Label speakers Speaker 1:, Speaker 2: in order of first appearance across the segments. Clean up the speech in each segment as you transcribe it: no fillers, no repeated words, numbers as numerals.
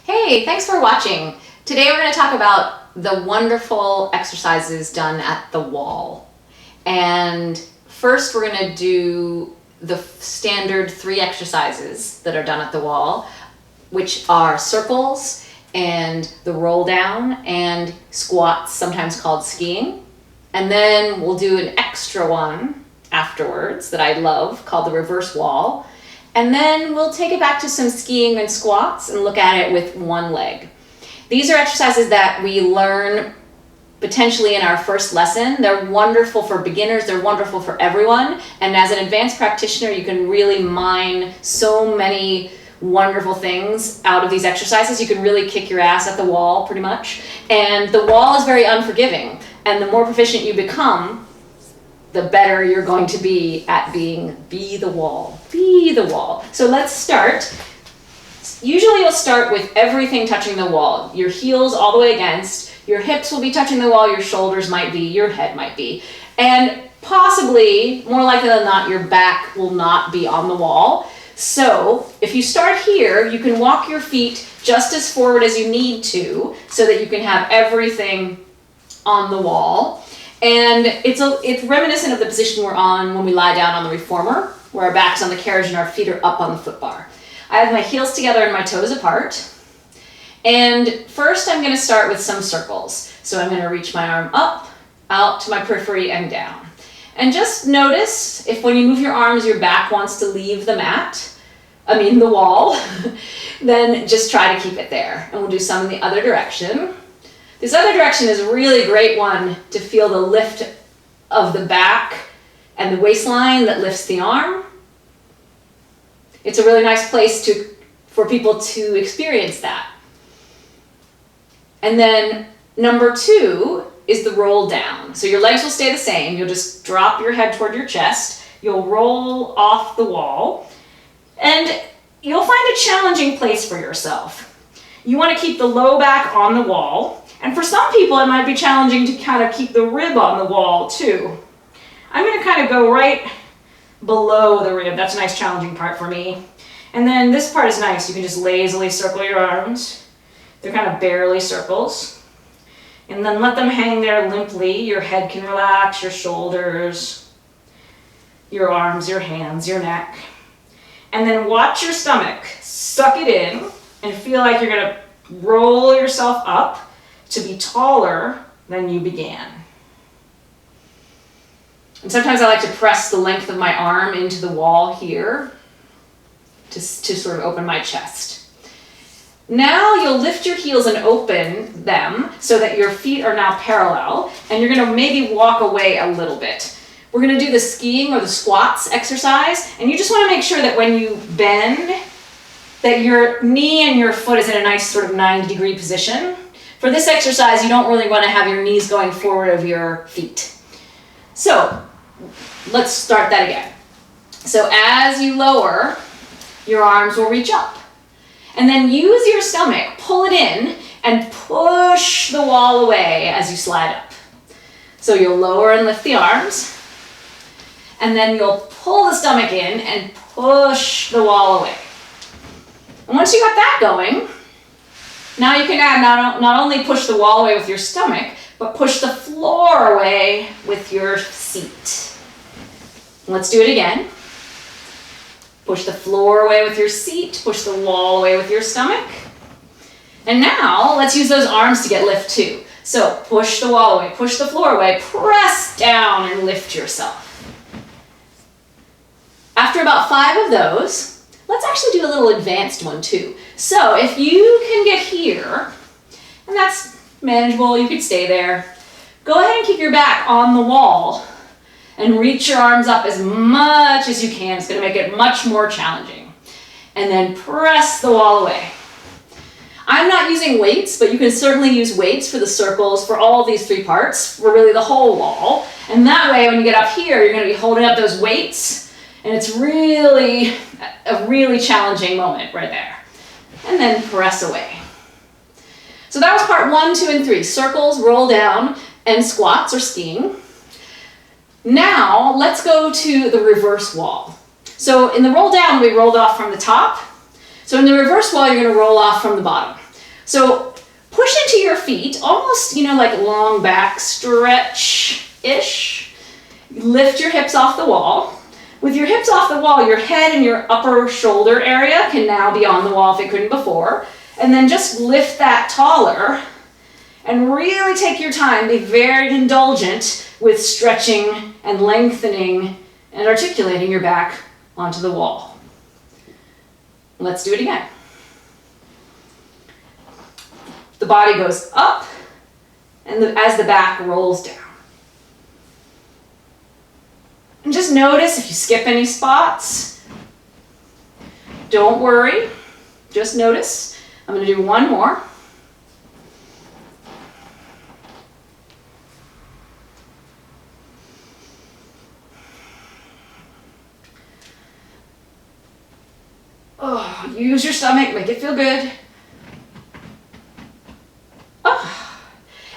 Speaker 1: Hey, thanks for watching. Today we're going to talk about the wonderful exercises done at the wall. And first we're going to do the standard 3 exercises that are done at the wall, which are circles and the roll down and squats, sometimes called skiing. And then we'll do an extra one afterwards that I love called the reverse wall. And then we'll take it back to some skiing and squats and look at it with one leg. These are exercises that we learn potentially in our first lesson. They're wonderful for beginners, they're wonderful for everyone. And as an advanced practitioner, you can really mine so many wonderful things out of these exercises. You can really kick your ass at the wall pretty much. And the wall is very unforgiving. And the more proficient you become, the better you're going to be at be the wall. Be the wall. So let's start. Usually you'll start with everything touching the wall. Your heels all the way against, your hips will be touching the wall, your shoulders might be, your head might be. And possibly, more likely than not, your back will not be on the wall. So if you start here, you can walk your feet just as forward as you need to so that you can have everything on the wall. And it's reminiscent of the position we're on when we lie down on the reformer, where our back's on the carriage and our feet are up on the foot bar. I have my heels together and my toes apart. And first I'm going to start with some circles. So I'm going to reach my arm up, out to my periphery and down. And just notice if when you move your arms, your back wants to leave the the wall, then just try to keep it there. And we'll do some in the other direction. This other direction is a really great one to feel the lift of the back and the waistline that lifts the arm. It's a really nice place for people to experience that. And then number 2 is the roll down. So your legs will stay the same. You'll just drop your head toward your chest. You'll roll off the wall. And you'll find a challenging place for yourself. You want to keep the low back on the wall. And for some people, it might be challenging to kind of keep the rib on the wall too. I'm going to kind of go right below the rib. That's a nice challenging part for me. And then this part is nice. You can just lazily circle your arms. They're kind of barely circles. And then let them hang there limply. Your head can relax, your shoulders, your arms, your hands, your neck. And then watch your stomach. Suck it in and feel like you're going to roll yourself up to be taller than you began. And sometimes I like to press the length of my arm into the wall here to sort of open my chest. Now you'll lift your heels and open them so that your feet are now parallel, and you're going to maybe walk away a little bit. We're going to do the skiing or the squats exercise, and you just want to make sure that when you bend, that your knee and your foot is in a nice sort of 90-degree position. For this exercise, you don't really want to have your knees going forward of your feet. So let's start that again. So as you lower, your arms will reach up. And then use your stomach, pull it in, and push the wall away as you slide up. So you'll lower and lift the arms, and then you'll pull the stomach in and push the wall away. And once you got that going, now you can add not only push the wall away with your stomach, but push the floor away with your seat. Let's do it again. Push the floor away with your seat, push the wall away with your stomach. And now let's use those arms to get lift too. So push the wall away, push the floor away, press down and lift yourself. After about 5 of those, let's actually do a little advanced one too. So if you can get here, and that's manageable, you could stay there. Go ahead and keep your back on the wall and reach your arms up as much as you can. It's going to make it much more challenging. And then press the wall away. I'm not using weights, but you can certainly use weights for the circles, for all of these 3 parts, for really the whole wall. And that way, when you get up here, you're going to be holding up those weights, and it's really a really challenging moment right there. And then press away. So that was part 1, 2, and 3. Circles, roll down, and squats or skiing. Now let's go to the reverse wall. So in the roll down, we rolled off from the top. So in the reverse wall, you're going to roll off from the bottom. So push into your feet, almost, like long back stretch-ish. Lift your hips off the wall. With your hips off the wall, your head and your upper shoulder area can now be on the wall if it couldn't before. And then just lift that taller and really take your time. Be very indulgent with stretching and lengthening and articulating your back onto the wall. Let's do it again. The body goes up and as the back rolls down. And just notice if you skip any spots. Don't worry, just notice. I'm going to do one more. Oh, use your stomach, make it feel good. Oh.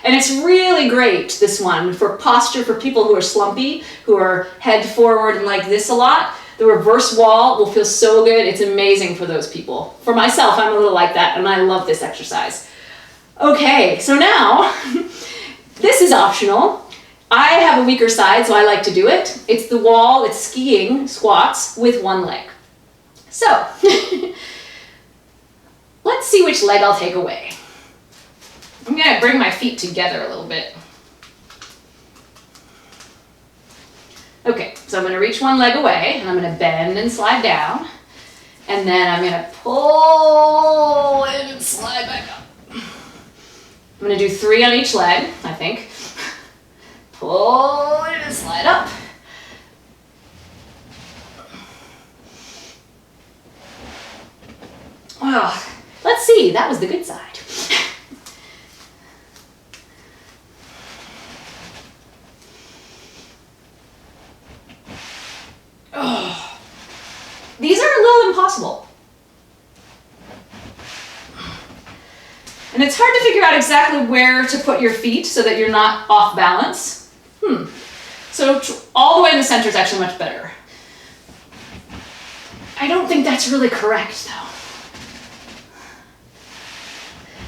Speaker 1: And it's really great, this one, for posture for people who are slumpy, who are head forward and like this a lot. The reverse wall will feel so good. It's amazing for those people. For myself, I'm a little like that, and I love this exercise. Okay, so now, this is optional. I have a weaker side, so I like to do it. It's the wall, it's skiing squats with one leg. So, let's see which leg I'll take away. I'm going to bring my feet together a little bit. Okay, so I'm going to reach one leg away, and I'm going to bend and slide down. And then I'm going to pull and slide back up. I'm going to do 3 on each leg, I think. Pull and slide up. Well, let's see, that was the good side. Oh, these are a little impossible. And it's hard to figure out exactly where to put your feet so that you're not off balance. So all the way in the center is actually much better. I don't think that's really correct though.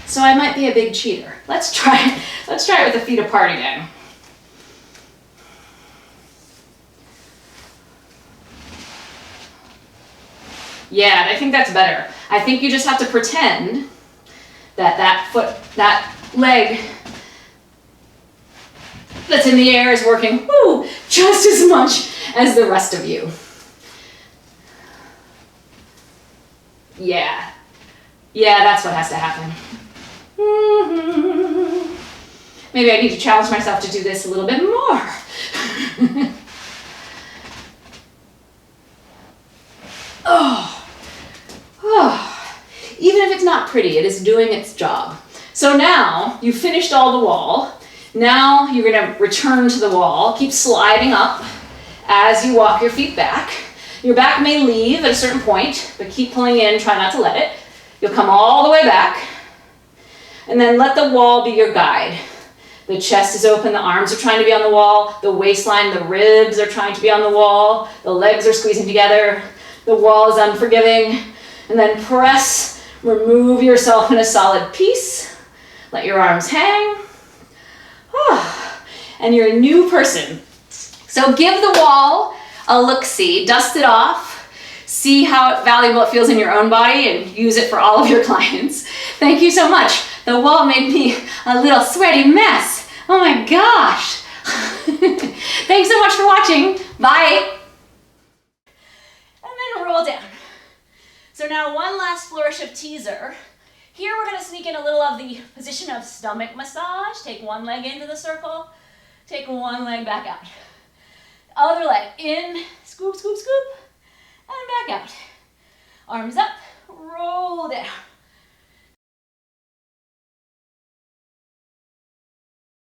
Speaker 1: So I might be a big cheater. Let's try it with the feet apart again. Yeah, I think that's better. I think you just have to pretend that that leg that's in the air is working just as much as the rest of you. Yeah, that's what has to happen. Maybe I need to challenge myself to do this a little bit more. Even if it's not pretty, it is doing its job. So now you've finished all the wall. Now you're going to return to the wall. Keep sliding up as you walk your feet back. Your back may leave at a certain point, but keep pulling in, try not to let it. You'll come all the way back. And then let the wall be your guide. The chest is open, the arms are trying to be on the wall, the waistline, the ribs are trying to be on the wall, the legs are squeezing together, the wall is unforgiving. And then press, remove yourself in a solid piece. Let your arms hang. And you're a new person. So give the wall a look-see, dust it off, see how valuable it feels in your own body, and use it for all of your clients. Thank you so much. The wall made me a little sweaty mess. Oh my gosh. Thanks so much for watching. Bye. And then roll down. So now one last flourish of teaser. Here we're going to sneak in a little of the position of stomach massage. Take one leg into the circle. Take one leg back out. Other leg in, scoop, scoop, scoop, and back out. Arms up.